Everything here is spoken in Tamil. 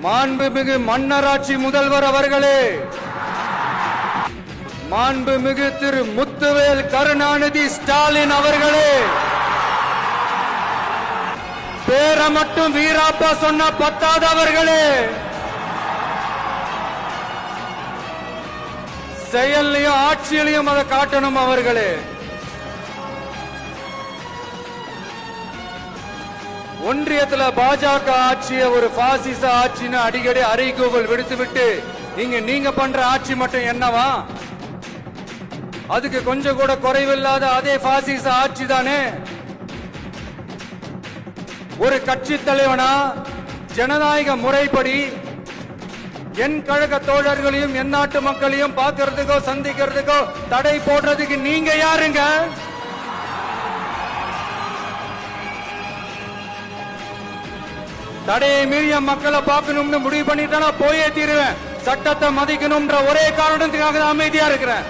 மாண்புமிகு மன்னராட்சி முதல்வர் அவர்களே, மாண்புமிகு திரு முத்துவேல் கருணாநிதி ஸ்டாலின் அவர்களே, பேரை மட்டும் வீராப்பா சொன்ன பத்தாதவர்களே, செயல்லையும் ஆட்சியிலையும் அதை காட்டணும் அவர்களே. ஒன்றியத்துல பாஜக ஆட்சியை ஒரு பாசிச ஆட்சின்னு அடிக்கடி அறைகூவல் விடுத்துவிட்டு நீங்க பண்ற ஆட்சி மட்டும் என்னவா? அதுக்கு கொஞ்சம் கூட குறைவில்லாத அதே பாசிச ஆட்சி தானே. ஒரு கட்சி தலைவனா ஜனநாயக முறைப்படி என் கழக தோழர்களையும் என் நாட்டு மக்களையும் பார்க்கறதுக்கோ சந்திக்கிறதுக்கோ தடை போடுறதுக்கு நீங்க யாருங்க? தடையை மீறிய மக்களை பார்க்கணும்னு முடிவு பண்ணிட்டு போயே தீருவேன். சட்டத்தை மதிக்கணும்ன்ற ஒரே காரணத்துக்காக அமைதியா இருக்கிறேன்.